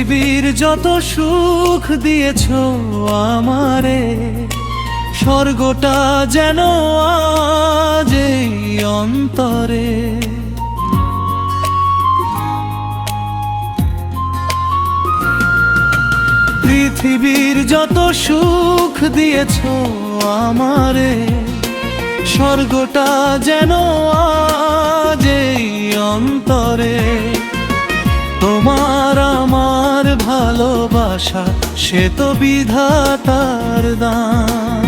পৃথিবীর যত সুখ দিয়েছো আমারে, স্বর্গটা যেন আজ এই অন্তরে। পৃথিবীর যত সুখ দিয়েছো আমারে, স্বর্গটা যেন আজ এই অন্তরে। তোমার আমার ভালোবাসা সে তো বিধাতার দান।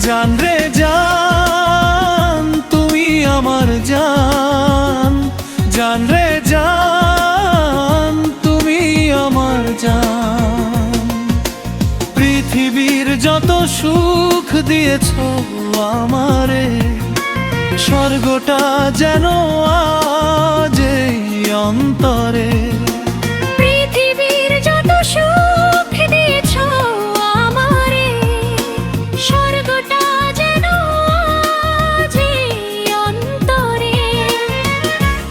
জান রে জান তুমি আমার জান, জান রে জান তুমি আমার জান। পৃথিবীর যত সুখ দিয়েছো আমারে, স্বর্গটা যেন আজ এই অন্তরে। পৃথিবীর যত সুখ দিয়েছো আমারে, স্বর্গটা যেন আজ এই অন্তরে।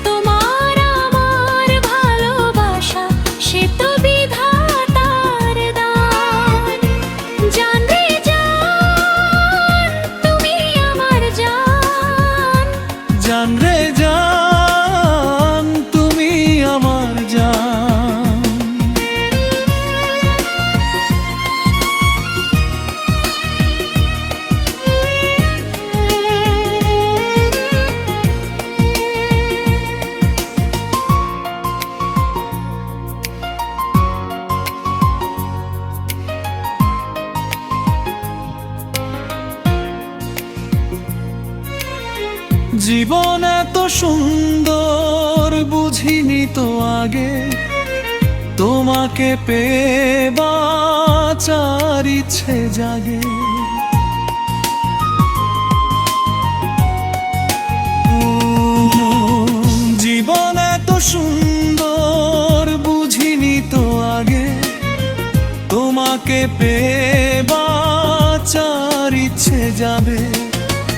তোমার আমার ভালোবাসা সে তো বিধাতার দান। জান রে জান তুমি আমার জান, জান রে জান তুমি আমার জান। জীবন এত সুন্দর বুঝিনি তো আগে, তোমাকে পেয়ে বাঁচার ইচ্ছে জাগে। জীবন এত সুন্দর বুঝিনি তো আগে, তোমাকে পেয়ে বাঁচার ইচ্ছে যাবে।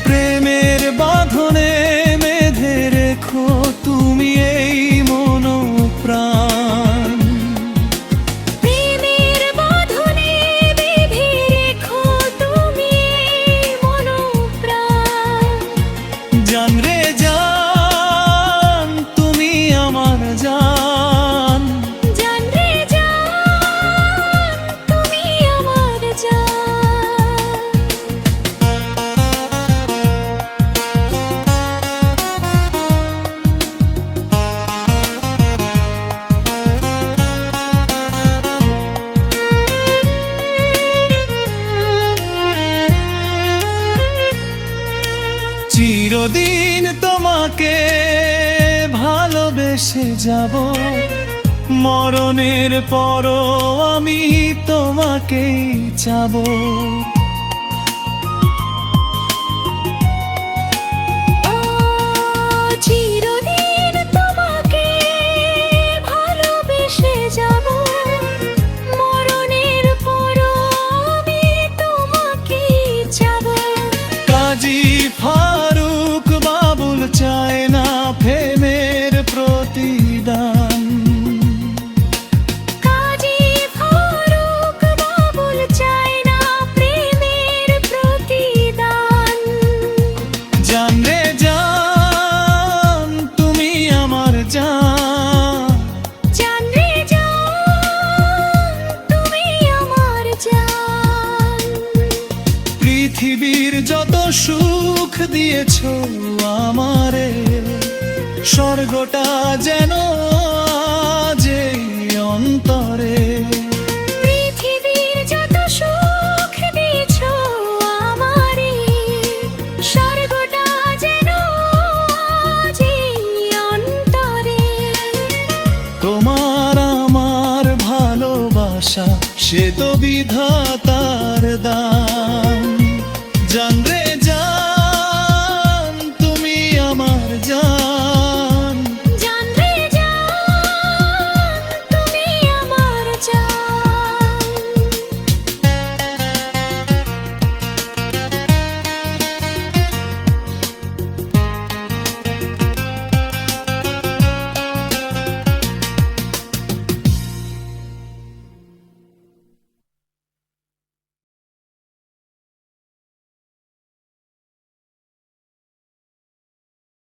প্রেমের বাঁধনে বেঁধে রেখো তুমি এই মন প্রাণ। প্রেমের বাঁধনে বেঁধে রেখো তুমি মন প্রাণ। জান রে জান তুমি আমার জান, জান রে জান তুমি আমার জান। চিরদিন তোমাকে ভালোবেসে যাব, মরণের পরও আমি তোমাকেই চাবো। চিরদিন তোমাকে ভালোবেসে যাব, মরণের পরও আমি তোমাকেই চাব। কাজী ফারুক বাবুল চায় না প্রেমের প্রতিদান। কাজী ফারুক বাবুল চায় না প্রেমের প্রতিদান। জান রে জান তুমি আমার জান, জান রে জান তুমি আমার জান। পৃথিবীর যত সুখ দিয়েছো আমারে, স্বর্গটা যেন আজ এই অন্তরে। পৃথিবীর যত সুখ দিয়েছো আমারে, স্বর্গটা যেন আজ এই অন্তরে। তোমার আমার ভালোবাসা সে তো বিধাতার দান।